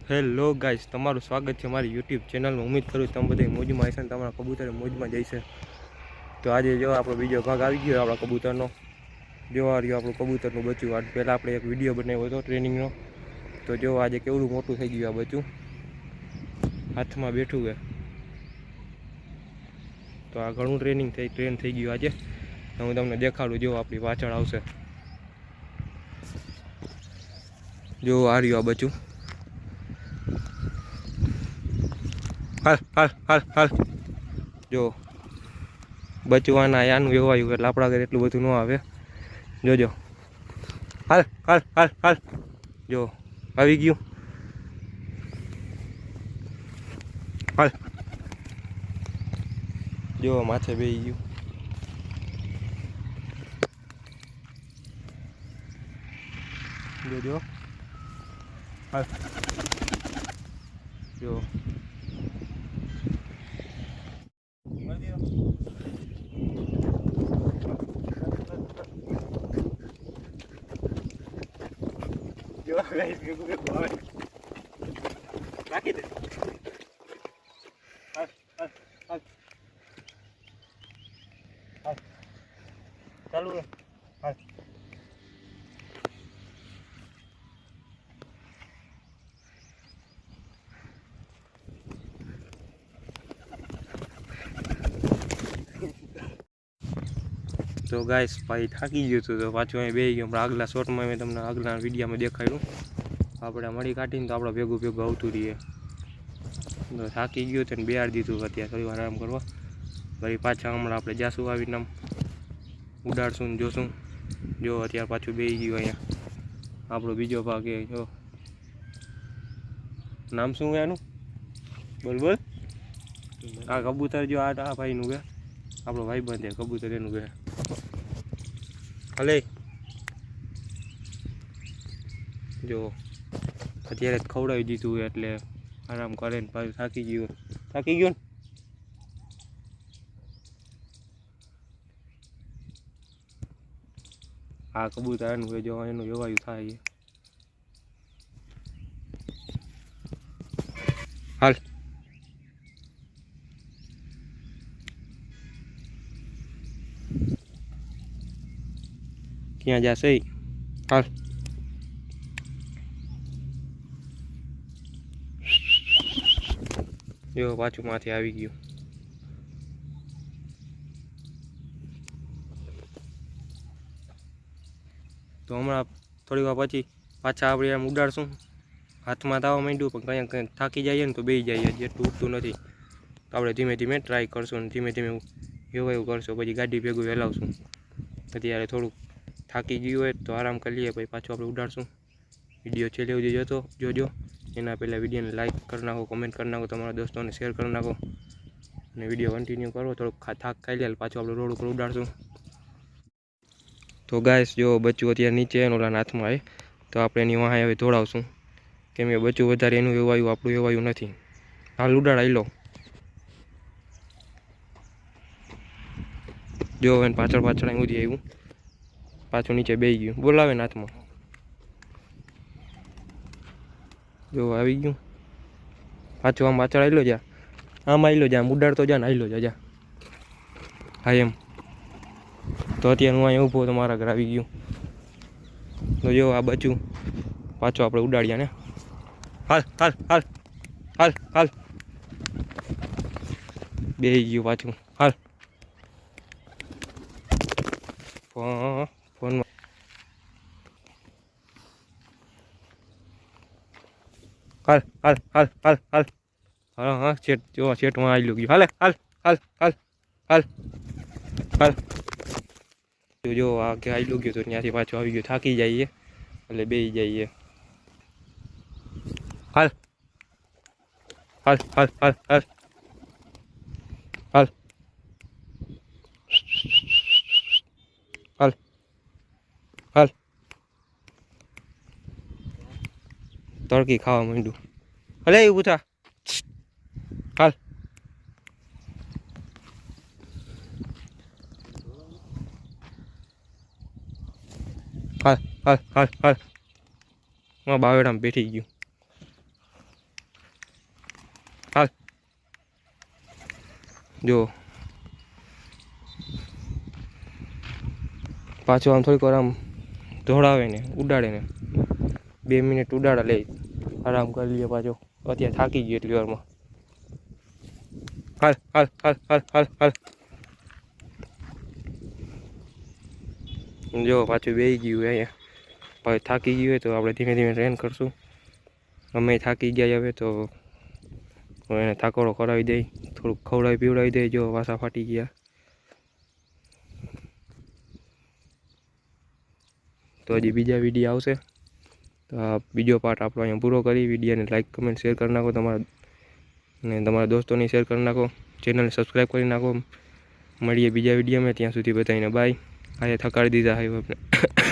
Hello guys, તમારું સ્વાગત છે મારી યુટ્યુબ ચેનલમાં। ઉમ્મીદ કરું તમે બધા મોજમાં હશે ને તમારા કબૂતર મોજમાં જઈશે। તો આજે જો આપણો બીજો ભાગ આવી ગયો આપણા કબૂતરનો। જો આ રહ્યું આપણું કબૂતરનું બચ્ચું। આ પહેલાં આપણે એક વિડીયો બનાવ્યો હતો ટ્રેનિંગનો, તો જો આજે કેવડું મોટું થઈ ગયું આ બચ્ચું, હાથમાં બેઠું છે। તો આ ઘણું ટ્રેન થઈ ગયું આજે। તો હું તમને દેખાડું, જો આપણી પાછળ આવશે, જો આ રહ્યું આ બચ્ચું। હાલ હાલ હાલ હાલ, જો બચવાના યાનું એવાયું એટલે આપણા ઘરે એટલું બધું ન આવે, જોજો। હાલ હાલ હાલ હાલ, જો આવી ગયું। હાલ, જો માથે બેસી ગયું, જોજો। હાલ, જો રાખી દે। હાલ હાલ હાલ હાલ, ચાલુ રે, હાલ। તો ગાઈસ ભાઈ થાકી ગયું હતું, તો પાછું અહીં બેસી ગયો। પણ આગલા શોર્ટમાં મેં તમને આગલા વિડીયોમાં દેખાડ્યું, આપણે મળી કાઢીને તો આપણે ભેગું ભેગું આવતું રહીએ। તો થાકી ગયું તો બેહાડી દીધું, અત્યારે થોડી વાર આરામ કરવા। ફરી પાછા હમણાં આપણે જાશું, આવીને આમ ઉડાડશું ને જોશું। જો અત્યારે પાછું બેસી ગયું અહીંયા આપણો બીજો ભાગ એ। જો નામ શું છે આનું, બોલ બોલ। આ કબૂતર જો આ ભાઈનું છે, આપણો ભાઈબંધ છે કબૂતર, એનું છે। હલે, જો અત્યારે જ ખવડાવી દીધું એટલે આરામ કરે ને પાછું થાકી ગયું ને। આ કબૂતર એનું જો એનું એવાયું થાય। હાલ, ક્યાં જશે? હાલ, જો પાછું માથે આવી ગયું। તો હમણાં થોડી વાર પછી પાછા આપણે એમ ઉડાડશું। હાથમાં થવા માંડ્યું, પણ કંઈ થાકી જઈએ ને તો બેસી જઈએ, જેટલું ઉઠતું નથી। તો આપણે ધીમે ધીમે ટ્રાય કરશું ને ધીમે ધીમે એવું કરશું, પછી ગાડી ભેગું વહેલાવશું। અત્યારે થોડુંક થાકી ગયું હોય તો આરામ કરી લઈએ, પછી પાછું આપણે ઉડાડશું। વિડીયો છેલ્લે સુધી જોજો। એના પહેલાં વિડીયોને લાઇક કરી નાખો, કમેન્ટ કરી નાખો, તમારા દોસ્તોને શેર કરી નાખો, અને વિડીયો કન્ટિન્યુ કરો। થોડુંક થાક ખાઈ લે પાછું આપણે રોડ ઉપર ઉડાડશું। તો ગાઈસ, જો બચ્ચું અત્યારે નીચે ઓલા હાથમાં આવે, તો આપણે એની વાંહે હવે દોડાવશું, કેમ કે બચ્ચું વધારે એનું એવાયું આપણું એવાયું નથી। હાલ ઉડાડ, આઈ લો, જો એને પાછળ પાછળ અહીં સુધી આવ્યું, પાછું નીચે બેસી ગયું, બોલાવે ને હાથમાં, જો આવી ગયું। પાછું આમ પાછળ આવેલો જા, આમ આવેલો જા, આમ ઉડાડતો જા ને આવેલો જા। હા એમ। તો અત્યારે હું અહીંયા ઊભો તો મારા ઘર આવી ગયું। તો જો આ બચ્ચું પાછું આપણે ઉડાડ્યા ને। હાલ હાલ હાલ હાલ હાલ, બેસી ગયું પાછું। હાલ, ફોનમાં હાલ હાલ હાલ હાલ હાલ, હા હા, સેટ જો સેટમાં આવી ગયું। હાલે હાલ હાલ હાલ હાલ હાલ, જો આ કે આવી ગયું તો ત્યાંથી પાછું આવી ગયું। થાકી જઈએ એટલે બેસી જઈએ। હાલ હાલ હાલ હાલ હાલ હાલ હાલ હાલ, તડકી ખાવા માંડ્યું। હલે ઊભું થા, હાલ હાલ હાલ હાલ હાલ, બાવેડામાં બેઠી ગયું। જો પાછો આમ થોડીક વાર આમ દોડાવે ને ઉડાડે ને 2 મિનિટ ઉડાડા લે આરામ કરી લઈએ પાછો અત્યારે થાકી ગયો એટલી વારમાં હાલ હાલ હાલ હાલ હાલ હાલ જો પાછું બેસી ગયું અહીંયા હવે થાકી ગયું હોય તો આપણે ધીમે ધીમે ટ્રેન કરશું અમે થાકી ગયા હવે તો એને થાકોડો કરાવી દઈ થોડુંક ખવડાવી પીવડાવી દઈ જો વાસા ફાટી ગયા તો હજી બીજા વિડીયો આવશે તો આ બીજો પાર્ટ આપણો અહીંયા પૂરો કરી વિડીયોને લાઈક કમેન્ટ શેર કરી નાખો તમારા દોસ્તોને શેર કરી નાખો ચેનલને સબસ્ક્રાઈબ કરી નાખો મળીએ બીજા વિડીયોમાં ત્યાં સુધી બધાને બાય આજે થકાડી દીધા હોય આપણે